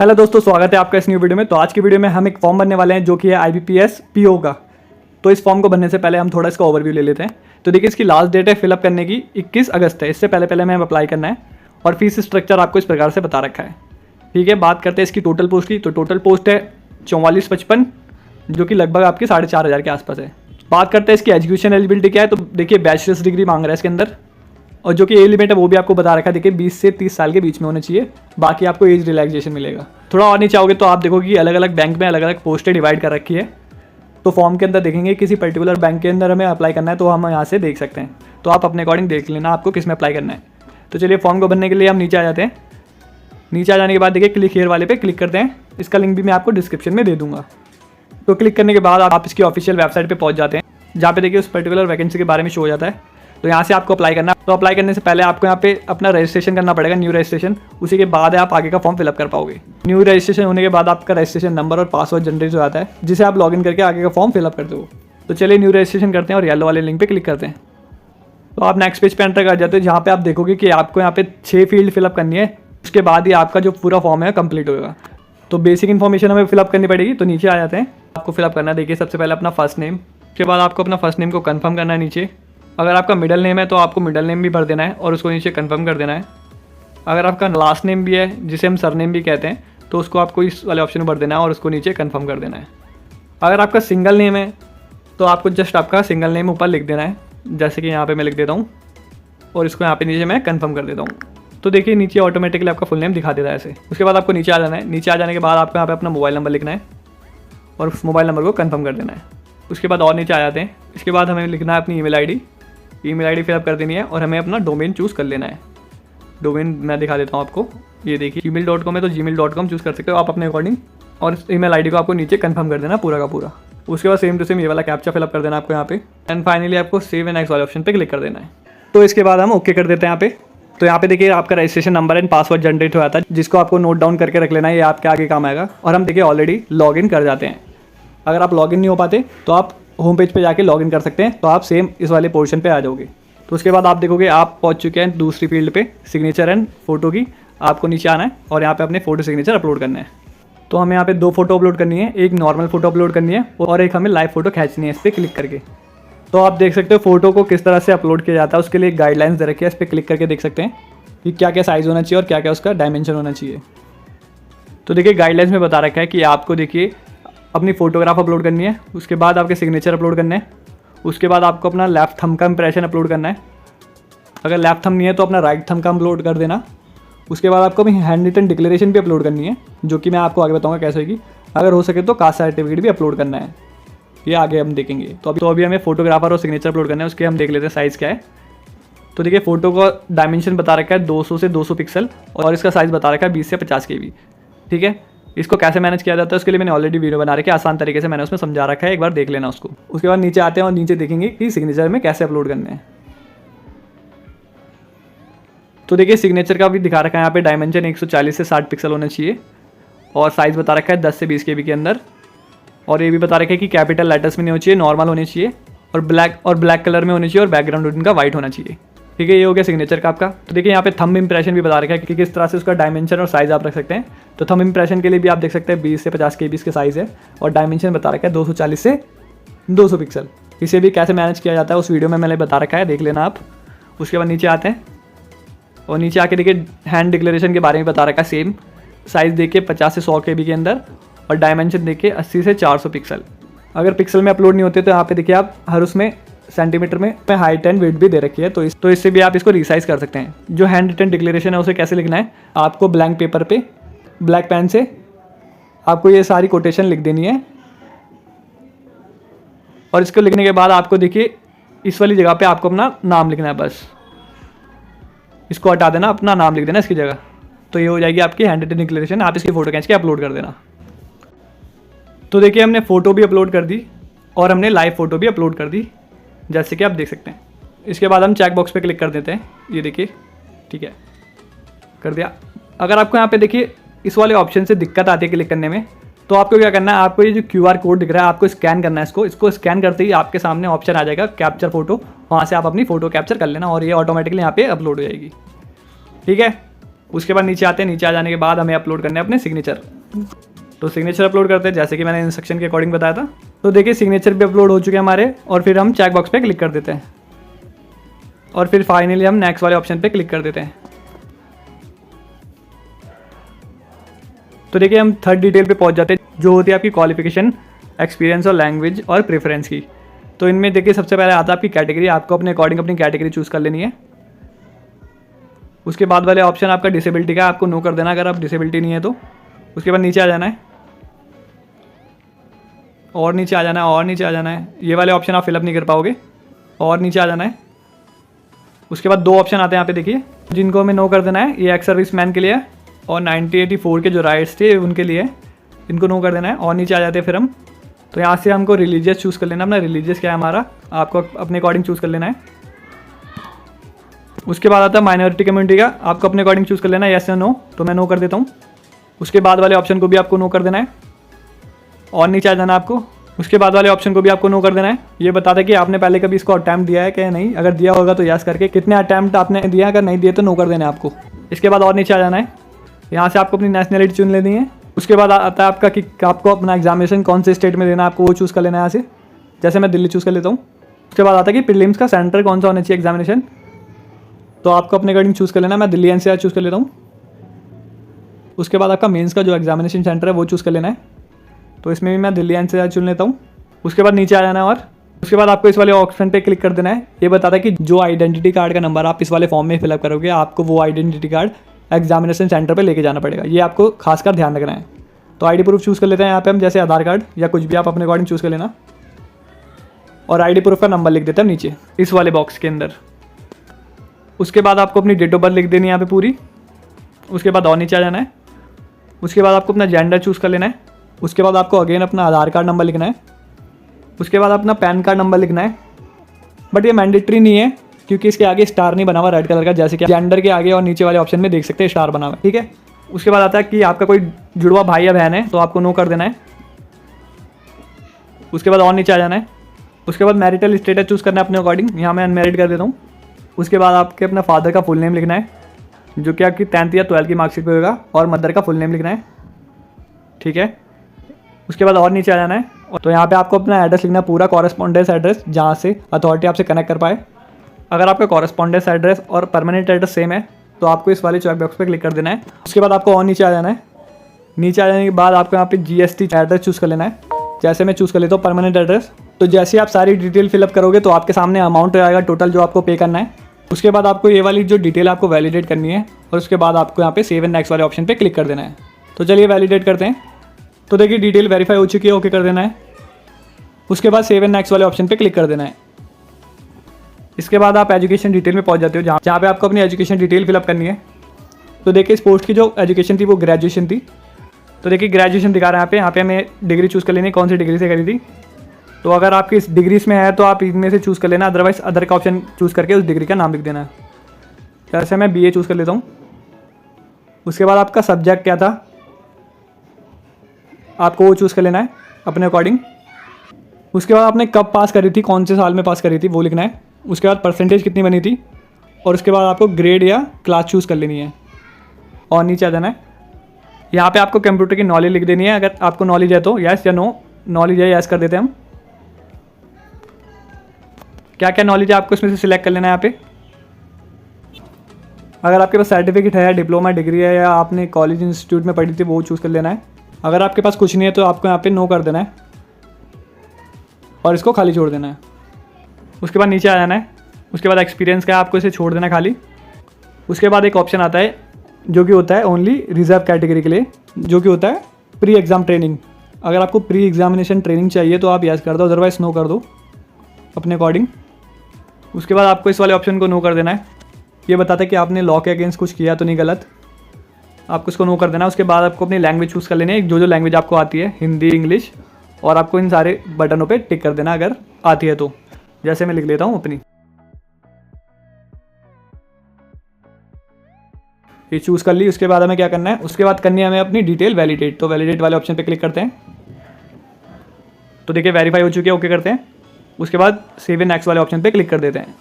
Hello दोस्तों, स्वागत है आपका इस न्यू वीडियो में। तो आज की वीडियो में हम एक फॉर्म भरने वाले हैं जो कि है IBPS PO का। तो इस फॉर्म को भरने से पहले हम थोड़ा इसका ओवरव्यू ले लेते हैं। तो देखिए, इसकी लास्ट डेट है फिलअप करने की 21 अगस्त है। इससे पहले हमें अप्लाई करना है और फीस स्ट्रक्चर आपको इस प्रकार से बता रखा है। ठीक है, बात करते हैं इसकी टोटल पोस्ट की। तो टोटल पोस्ट है 4455, जो कि लगभग आपकी 4500 के आसपास है। बात करते हैं इसकी एजुकेशन एलिजिबिलिटी क्या है। तो देखिए, बैचलर्स डिग्री मांग रहा है इसके अंदर, और जो कि एज लिमिट है वो भी आपको बता रखा है। देखिए, 20 से 30 साल के बीच में होना चाहिए। बाकी आपको एज रिलैक्सेशन मिलेगा। थोड़ा और नीचे आओगे तो आप देखोगे कि अलग अलग बैंक में अलग अलग पोस्टें डिवाइड कर रखी है। तो फॉर्म के अंदर देखेंगे किसी पर्टिकुलर बैंक के अंदर हमें अप्लाई करना है तो हम यहाँ से देख सकते हैं। तो आप अपने अकॉर्डिंग देख लेना आपको किस में अप्लाई करना है। तो चलिए, फॉर्म को भरने के लिए हम नीचे आ जाते हैं। नीचे आ जाने के बाद देखिए, क्लिक हियर वाले पे क्लिक करते हैं। इसका लिंक भी मैं आपको डिस्क्रिप्शन में दे दूँगा। तो क्लिक करने के बाद आप इसकी ऑफिशियल वेबसाइट पर पहुँच जाते हैं, जहाँ पे देखिए उस पर्टिकुलर वैकेंसी के बारे में शो हो जाता है। तो यहाँ से आपको अप्लाई करना है। तो अप्लाई करने से पहले आपको यहाँ पे अपना रजिस्ट्रेशन करना पड़ेगा, न्यू रजिस्ट्रेशन। उसी के बाद आप आगे का फॉर्म फिलअप कर पाओगे। न्यू रजिस्ट्रेशन होने के बाद आपका रजिस्ट्रेशन नंबर और पासवर्ड जनरेट हो जाता है, जिसे आप लॉगिन करके आगे का फॉर्म फिलअप करते हो। तो चलिए, न्यू रजिस्ट्रेशन करते हैं और येलो वाले लिंक पे क्लिक करते हैं। तो आप नेक्स्ट पेज पे एंटर कर जाते हो, जहाँ पे आप देखोगे कि आपको यहाँ पे 6 फील्ड फिलअप करनी है। उसके बाद ही आपका जो पूरा फॉर्म है कंप्लीट होगा। तो बेसिक इन्फॉर्मेशन हमें फिलअप करनी पड़ेगी। तो नीचे आ जाते हैं, आपको फिलअप करना है। देखिए, सबसे पहले अपना फर्स्ट नेम, उसके बाद आपको अपना फर्स्ट नेम को कन्फर्म करना है नीचे। अगर आपका मिडल नेम है तो आपको मिडल नेम भी भर देना है और उसको नीचे कंफर्म कर देना है। अगर आपका लास्ट नेम भी है, जिसे हम सरनेम भी कहते हैं, तो उसको आपको इस वाले ऑप्शन में भर देना है और उसको नीचे कंफर्म कर देना है। अगर आपका सिंगल नेम है तो आपको जस्ट आपका सिंगल नेम ऊपर लिख देना है, जैसे कि यहाँ पे मैं लिख देता हूँ और इसको यहाँ पे नीचे मैं कंफर्म कर देता हूँ। तो देखिए, नीचे ऑटोमेटिकली आपका फुल नेम दिखा देता है ऐसे। उसके बाद आपको नीचे आ जाना है। नीचे आ जाने के बाद आपको यहाँ पे अपना मोबाइल नंबर लिखना है और उस मोबाइल नंबर को कंफर्म कर देना है। उसके बाद और नीचे आ जाते हैं। इसके बाद हमें लिखना है अपनी ईमेल आईडी फिलअप कर देनी है और हमें अपना डोमेन चूज़ कर लेना है। डोमेन मैं दिखा देता हूँ आपको। ये देखिए, gmail.com है तो gmail.com चूज़ कर सकते हो आप अपने अकॉर्डिंग, और ईमेल आईडी को आपको नीचे कंफर्म कर देना पूरा का पूरा। उसके बाद सेम टू सेम ये वाला कैप्चा फिलअप कर देना आपको यहाँ पे, एंड फाइनली आपको सेव एंड नेक्स्ट वाले ऑप्शन पे क्लिक कर देना है। तो इसके बाद हम ओके कर देते हैं यहाँ पे। तो यहाँ पे देखिए, आपका registration number and password generate हो जाता है, जिसको आपको नोट डाउन करके रख लेना है। ये आपके आगे काम आएगा। और हम देखिए ऑलरेडी लॉग इन कर जाते हैं। अगर आप लॉग इन नहीं हो पाते तो आप होम पेज पे जाके लॉगिन कर सकते हैं। तो आप सेम इस वाले पोर्शन पे आ जाओगे। तो उसके बाद आप देखोगे आप पहुंच चुके हैं दूसरी फील्ड पे, सिग्नेचर एंड फोटो की। आपको नीचे आना है और यहाँ पे अपने फोटो सिग्नेचर अपलोड करना है। तो हमें यहाँ पे 2 फोटो अपलोड करनी है, एक नॉर्मल फोटो अपलोड करनी है और एक हमें लाइव फोटो खींचनी है इस पर क्लिक करके। तो आप देख सकते हो फोटो को किस तरह से अपलोड किया जाता है। उसके लिए गाइडलाइंस दे रखी है, इस पर क्लिक करके देख सकते हैं कि क्या क्या साइज़ होना चाहिए और क्या क्या उसका डायमेंशन होना चाहिए। तो देखिए, गाइडलाइंस में बता रखा है कि आपको देखिए अपनी फ़ोटोग्राफ अपलोड करनी है। उसके बाद आपके सिग्नेचर अपलोड करने हैं। उसके बाद आपको अपना लेफ्ट थंब का इंप्रेशन अपलोड करना है। अगर लेफ्ट थंब नहीं है तो अपना राइट थंब का अपलोड कर देना। उसके बाद आपको अपनी हैंड रिटन डिक्लेरेशन भी अपलोड करनी है, जो कि मैं आपको आगे बताऊंगा कैसे होगी। अगर हो सके तो कास्ट सर्टिफिकेट भी अपलोड करना है, ये आगे हम देखेंगे। तो अभी हमें फोटोग्राफर और सिग्नेचर अपलोड करना है। उसके हम देख लेते हैं साइज़ क्या है। तो देखिए, फ़ोटो का डायमेंशन बता रखा है 200 से 200 पिक्सल और इसका साइज़ बता रखा है 20 से 50 KB। ठीक है, इसको कैसे मैनेज किया जाता है उसके लिए मैंने ऑलरेडी वीडियो बना रखी है, आसान तरीके से मैंने उसमें समझा रखा है, एक बार देख लेना उसको। उसके बाद नीचे आते हैं और नीचे देखेंगे कि सिग्नेचर में कैसे अपलोड करने हैं। तो देखिए, सिग्नेचर का भी दिखा रखा है यहाँ पे डायमेंशन 140 से 60 पिक्सल होना चाहिए और साइज़ बता रखा है 10 से 20 KB के अंदर। और ये भी बता रखा है कि कैपिटल लेटर्स में नहीं होनी चाहिए, नॉर्मल होनी चाहिए और ब्लैक कलर में होनी चाहिए और बैकग्राउंड उनका वाइट होना चाहिए। ठीक है, ये हो गया सिग्नेचर का आपका। तो देखिए, यहाँ पे थंब इंप्रेशन भी बता रखा है कि किस तरह से उसका डायमेंशन और साइज़ आप रख सकते हैं। तो थंब इंप्रेशन के लिए भी आप देख सकते हैं 20 से 50 KB के साइज़ है और डायमेंशन बता रखा है 240 से 200 पिक्सल। इसे भी कैसे मैनेज किया जाता है उस वीडियो में मैंने बता रखा है, देख लेना आप। उसके बाद नीचे आते हैं और नीचे आके देखिए हैंड डिक्लेरेशन के बारे में बता रखा है। सेम साइज़ देखिए 50 से 100 KB के अंदर और डायमेंशन देखिए 80 से 400 पिक्सल। अगर पिक्सल में अपलोड नहीं होते तो यहाँ पे देखिए आप हर उसमें सेंटीमीटर में हाइट एंड वेट भी दे रखी है। तो इससे भी आप इसको रिसाइज कर सकते हैं। जो हैंड रिटन डिक्लेरेशन है उसे कैसे लिखना है, आपको ब्लैंक पेपर पे ब्लैक पेन से आपको ये सारी कोटेशन लिख देनी है। और इसको लिखने के बाद आपको देखिए इस वाली जगह पे आपको अपना नाम लिखना है, बस इसको हटा देना, अपना नाम लिख देना इसकी जगह। तो ये हो जाएगी आपकी हैंड रिटन डिक्लेरेशन। आप इसकी फ़ोटो खींच के अपलोड कर देना। तो देखिए, हमने फ़ोटो भी अपलोड कर दी और हमने लाइव फ़ोटो भी अपलोड कर दी, जैसे कि आप देख सकते हैं। इसके बाद हम चेक बॉक्स पे क्लिक कर देते हैं। ये देखिए, ठीक है, कर दिया। अगर आपको यहाँ पे देखिए इस वाले ऑप्शन से दिक्कत आती है क्लिक करने में, तो आपको क्या करना है, आपको ये जो QR कोड दिख रहा है आपको स्कैन करना है। इसको स्कैन करते ही आपके सामने ऑप्शन आ जाएगा कैप्चर फोटो, वहाँ से आप अपनी फ़ोटो कैप्चर कर लेना और ये ऑटोमेटिकली यहाँ पे अपलोड हो जाएगी। ठीक है, उसके बाद नीचे आते हैं, नीचे आ जाने के बाद हमें अपलोड करने हैं अपने सिग्नेचर। तो सिग्नेचर अपलोड करते हैं जैसे कि मैंने इंस्ट्रक्शन के अकॉर्डिंग बताया था। तो देखिए सिग्नेचर भी अपलोड हो चुके हैं हमारे, और फिर हम चेक बॉक्स पे क्लिक कर देते हैं और फिर फाइनली हम नेक्स्ट वाले ऑप्शन पे क्लिक कर देते हैं। तो देखिए हम थर्ड डिटेल पे पहुंच जाते हैं जो होती है आपकी क्वालिफिकेशन, एक्सपीरियंस और लैंग्वेज और प्रेफरेंस की। तो इनमें देखिए सबसे पहले आता है आपकी कैटेगरी, आपको अपने अकॉर्डिंग अपनी कैटेगरी चूज़ कर लेनी है। उसके बाद वाले ऑप्शन आपका डिसेबिलिटी का, आपको नो कर देना अगर आप डिसेबिलिटी नहीं है तो। उसके बाद नीचे आ जाना है और नीचे आ जाना है और नीचे आ जाना है, ये वाले ऑप्शन आप फिलअप नहीं कर पाओगे, और नीचे आ जाना है। उसके बाद दो ऑप्शन आते हैं यहाँ पे देखिए, जिनको हमें नो कर देना है, ये एक्स सर्विस मैन के लिए है और 1984 के जो राइट्स थे उनके लिए, इनको नो कर देना है और नीचे आ जाते हैं फिर हम। तो यहाँ से हमको रिलीजियस चूज़ कर लेना, अपना रिलीजियस क्या है हमारा, आपको अपने अकॉर्डिंग चूज़ कर लेना है। उसके बाद आता है माइनॉरिटी कम्युनिटी का, आपको अपने अकॉर्डिंग चूज़ कर लेना है, यस या नो, तो मैं नो कर देता हूँ। उसके बाद वाले ऑप्शन को भी आपको नो कर देना है और नीचे आ जाना है आपको। उसके बाद वाले ऑप्शन को भी आपको नो कर देना है। ये बताता है कि आपने पहले कभी इसको अटैम्प्ट दिया है कि नहीं, अगर दिया होगा तो यस करके, कितने अटैम्प्ट आपने दिया, अगर नहीं दिए तो नो कर देना है आपको। इसके बाद और नीचे आ जाना है, यहाँ से आपको अपनी नेशनलिटी चुन लेनी है। उसके बाद आता है आपका कि आपको अपना एग्जामिनेशन कौन से स्टेट में देना है, आपको वो चूज़ कर लेना है यहाँ से, जैसे मैं दिल्ली चूज़ कर लेता हूँ। उसके बाद आता है कि प्रीलिम्स का सेंटर कौन सा होना चाहिए एग्जामिनेशन, तो आपको अपने अकॉर्डिंग चूज़ कर लेना है। मैं दिल्ली एनसीआर चूज़ कर लेता हूँ। उसके बाद आपका मेंस का जो एग्जामिनेशन सेंटर है वो चूज़ कर लेना है, तो इसमें भी मैं दिल्ली एनसीआर चुन लेता हूँ। उसके बाद नीचे आ जाना है और उसके बाद आपको इस वाले ऑप्शन पे क्लिक कर देना है। ये बताता है कि जो आइडेंटिटी कार्ड का नंबर आप इस वाले फॉर्म में फिलअप करोगे, आपको वो आइडेंटिटी कार्ड एग्जामिनेशन सेंटर पे लेके जाना पड़ेगा, ये आपको खासकर ध्यान रखना है। तो आईडी प्रूफ चूज़ कर लेते हैं यहाँ पे हम, जैसे आधार कार्ड या कुछ भी आप अपने अकॉर्डिंग चूज़ कर लेना, और आईडी प्रूफ का नंबर लिख देते हैं नीचे इस वाले बॉक्स के अंदर। उसके बाद आपको अपनी डेट ऑफ बर्थ लिख देनी है यहाँ पे पूरी। उसके बाद और नीचे आ जाना है। उसके बाद आपको अपना जेंडर चूज़ कर लेना है। उसके बाद आपको अगेन अपना आधार कार्ड नंबर लिखना है। उसके बाद अपना पैन कार्ड नंबर लिखना है, बट ये मैंडेटरी नहीं है क्योंकि इसके आगे स्टार नहीं बना हुआ रेड कलर का, जैसे कि जेंडर के आगे और नीचे वाले ऑप्शन में देख सकते हैं स्टार बना हुआ है, ठीक है। उसके बाद आता है कि आपका कोई जुड़वा भाई या बहन है तो आपको नो कर देना है। उसके बाद और नीचे आ जाना है। उसके बाद मैरिटल स्टेटस चूज़ करना है अपने अकॉर्डिंग, यहाँ मैं अनमैरिड कर देता हूँ। उसके बाद आपके अपना फादर का फुल नेम लिखना है, जो कि आपकी 10th या 12th की मार्कशीट पे होगा, और मदर का फुल नेम लिखना है, ठीक है। उसके बाद और नीचे आ जाना है, तो यहाँ पे आपको अपना एड्रेस लिखना है, पूरा कॉरेस्पॉन्डेंस एड्रेस, जहाँ से अथॉरिटी आपसे कनेक्ट कर पाए। अगर आपका कॉरेस्पॉन्डेंस एड्रेस और परमानेंट एड्रेस सेम है तो आपको इस वाले चेक बॉक्स पे क्लिक कर देना है। उसके बाद आपको और नीचे आ जाना है। नीचे आ जाने के बाद आपको यहाँ पे जीएसटी एड्रेस चूज़ कर लेना है, जैसे मैं चूज़ कर लेता हूँ परमानेंट एड्रेस। तो जैसे आप सारी डिटेल फिलअप करोगे तो आपके सामने अमाउंट आएगा टोटल जो आपको पे करना है। उसके बाद आपको ये वाली जो डिटेल आपको वैलिडेट करनी है, और उसके बाद आपको यहाँ पे सेव एंड नेक्स्ट वाले ऑप्शन पे क्लिक कर देना है। तो चलिए वैलिडेट करते हैं। तो देखिए डिटेल वेरीफाई हो चुकी है, ओके कर देना है। उसके बाद सेव एंड नेक्स्ट वाले ऑप्शन पे क्लिक कर देना है। इसके बाद आप एजुकेशन डिटेल में पहुंच जाते हो, जहाँ पे आपको अपनी एजुकेशन डिटेल फिलअप करनी है। तो देखिए इस पोस्ट की जो एजुकेशन थी वो ग्रेजुएशन थी। तो देखिए ग्रेजुएशन दिखा रहा है यहाँ पे हमें डिग्री चूज़ कर लेनी है, कौन सी डिग्री से करी थी। तो अगर आपकी इस डिग्री में है तो आप इनमें से चूज़ कर लेना, अदरवाइज अदर का ऑप्शन चूज़ करके उस डिग्री का नाम लिख देना है। जैसे मैं बीए चूज़ कर लेता हूँ। उसके बाद आपका सब्जेक्ट क्या था आपको वो चूज़ कर लेना है अपने अकॉर्डिंग। उसके बाद आपने कब पास करी थी, कौन से साल में पास करी थी वो लिखना है। उसके बाद परसेंटेज कितनी बनी थी, और उसके बाद आपको ग्रेड या क्लास चूज़ कर लेनी है और नीचे आ जाना है। यहाँ पे आपको कंप्यूटर की नॉलेज लिख देनी है, अगर आपको नॉलेज है तो यस या नो, नॉलेज है यस कर देते हैं हम। क्या क्या नॉलेज है आपको इसमें से सिलेक्ट कर लेना है यहाँ पे। अगर आपके पास सर्टिफिकेट है, डिप्लोमा डिग्री है, या आपने कॉलेज इंस्टीट्यूट में पढ़ी थी वो चूज़ कर लेना है। अगर आपके पास कुछ नहीं है तो आपको यहाँ पे नो कर देना है और इसको खाली छोड़ देना है। उसके बाद नीचे आ जाना है। उसके बाद एक्सपीरियंस का है, आपको इसे छोड़ देना खाली। उसके बाद एक ऑप्शन आता है जो कि होता है ओनली रिजर्व कैटेगरी के लिए, जो कि होता है प्री एग्ज़ाम ट्रेनिंग। अगर आपको प्री एग्जामिनेशन ट्रेनिंग चाहिए तो आप यस कर दो, अदरवाइज नो कर दो अपने अकॉर्डिंग। उसके बाद आपको इस वाले ऑप्शन को नो कर देना है। ये बताता है कि आपने लॉ के अगेंस्ट कुछ किया तो नहीं गलत, आपको इसको नो कर देना। उसके बाद आपको अपनी लैंग्वेज चूज़ कर लेनी है, जो लैंग्वेज आपको आती है, हिंदी इंग्लिश, और आपको इन सारे बटनों पे टिक कर देना अगर आती है तो। जैसे मैं लिख लेता हूँ अपनी, ये चूज़ कर ली। उसके बाद हमें क्या करना है, उसके बाद करनी है हमें अपनी डिटेल वैलिडेट। तो वैलिडेट वाले ऑप्शन पे क्लिक करते हैं। तो देखिए वेरीफाई हो चुकी है, ओके करते हैं। उसके बाद सेव एंड नेक्स्ट वाले ऑप्शन पे क्लिक कर देते हैं।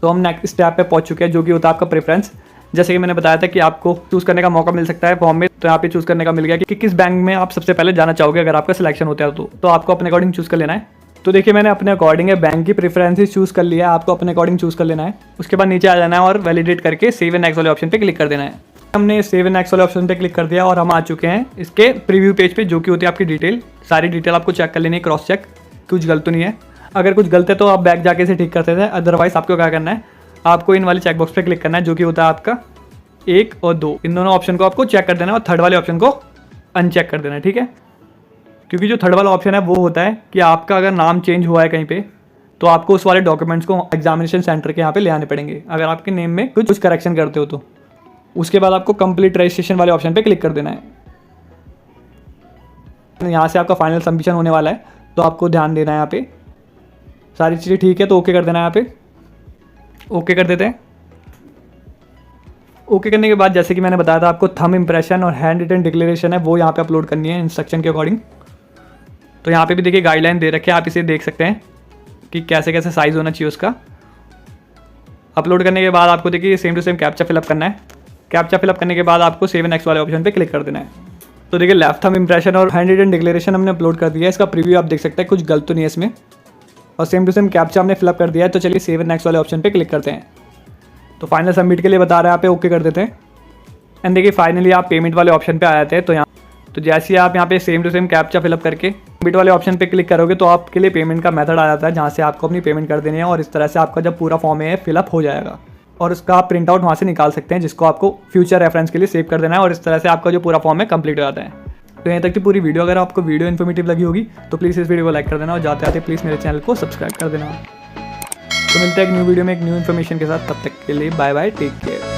तो हम नेक्स्ट स्टेप पे पहुंच चुके हैं, जो कि होता है आपका प्रेफरेंस। जैसे कि मैंने बताया था कि आपको चूज़ करने का मौका मिल सकता है फॉर्म में, तो यहाँ पे चूज़ करने का मिल गया कि किस बैंक में आप सबसे पहले जाना चाहोगे अगर आपका सिलेक्शन होता है तो आपको अपने अकॉर्डिंग चूज़ कर लेना है। तो देखिए मैंने अपने अकॉर्डिंग बैंक की प्रेफरेंसेस चूज़ कर लिया है, आपको अपने अकॉर्डिंग चूज़ कर लेना है। उसके बाद नीचे आ जाना है और वैलिडेट करके सेव एंड नेक्स्ट वाले ऑप्शन पे क्लिक कर देना है। हमने सेव एंड नेक्स्ट वाले ऑप्शन पे क्लिक कर दिया और हम आ चुके हैं इसके प्रीव्यू पेज पे, जो कि होती है आपकी डिटेल। सारी डिटेल आपको चेक कर लेनी है, क्रॉस चेक, कुछ गलत तो नहीं है। अगर कुछ गलत है तो आप बैक जाके इसे ठीक करते थे, अदरवाइज आपको क्या करना है, आपको इन वाले चेकबॉक्स पे क्लिक करना है, जो कि होता है आपका 1 और 2, इन दोनों ऑप्शन को आपको चेक कर देना है और थर्ड वाले ऑप्शन को अनचेक कर देना है, ठीक है। क्योंकि जो थर्ड वाला ऑप्शन है वो होता है कि आपका अगर नाम चेंज हुआ है कहीं पे, तो आपको उस वाले डॉक्यूमेंट्स को एग्जामिनेशन सेंटर के यहाँ पे ले आने पड़ेंगे, अगर आपके नेम में कुछ करेक्शन करते हो तो। उसके बाद आपको कंप्लीट रजिस्ट्रेशन वाले ऑप्शन पे क्लिक कर देना है। यहाँ से आपका फाइनल सबमिशन होने वाला है, तो आपको ध्यान देना है यहाँ पे। सारी चीज़ें ठीक है तो ओके कर देना है यहाँ पे। ओके कर देते हैं। ओके करने के बाद जैसे कि मैंने बताया था आपको थंब इंप्रेशन और हैंड रिटन डिक्लेरेशन है वो यहाँ पे अपलोड करनी है इंस्ट्रक्शन के अकॉर्डिंग। तो यहाँ पे भी देखिए गाइडलाइन दे रखे हैं, आप इसे देख सकते हैं कि कैसे कैसे साइज़ होना चाहिए उसका। अपलोड करने के बाद आपको देखिए same to same captcha fill up करना है। कैप्चा फिलअप करने के बाद आपको सेव एंड नेक्स्ट वाले ऑप्शन पे क्लिक कर देना है। तो देखिए लेफ्ट थंब इंप्रेशन और हैंड रिटन डिक्लेरेशन हमने अपलोड कर दिया है, इसका प्रीव्यू आप देख सकते हैं, कुछ गलत तो नहीं है इसमें। और सेम टू सेम कैप्चा हमने फिलअप कर दिया है। तो चलिए सेव एंड नेक्स्ट वाले ऑप्शन पे क्लिक करते हैं। तो फाइनल सबमिट के लिए बता रहे हैं, यहाँ पे ओके कर देते हैं। एंड देखिए फाइनली आप पेमेंट वाले ऑप्शन पे आ जाते हैं। तो जैसे ही आप यहाँ पे same to same captcha fill up करके सबमिट वाले ऑप्शन पे क्लिक करोगे तो आपके लिए पेमेंट का मेथड आ जाता है, जहाँ से आपको अपनी पेमेंट कर देनी है। और इस तरह से आपका जब पूरा फॉर्म है फिलअप हो जाएगा और उसका आप प्रिंट आउट वहाँ से निकाल सकते हैं, जिसको आपको फ्यूचर रेफरेंस के लिए सेव कर देना है। और इस तरह से आपका जो पूरा फॉर्म है कंप्लीट हो जाता है। तो यहाँ तक की पूरी वीडियो, अगर आपको वीडियो इन्फॉर्मेटिव लगी होगी तो प्लीज़ इस वीडियो को लाइक कर देना और जाते आते प्लीज़ मेरे चैनल को सब्सक्राइब कर देना। तो मिलते हैं एक न्यू वीडियो में एक न्यू इन्फॉर्मेशन के साथ, तब तक के लिए बाय बाय, टेक केयर।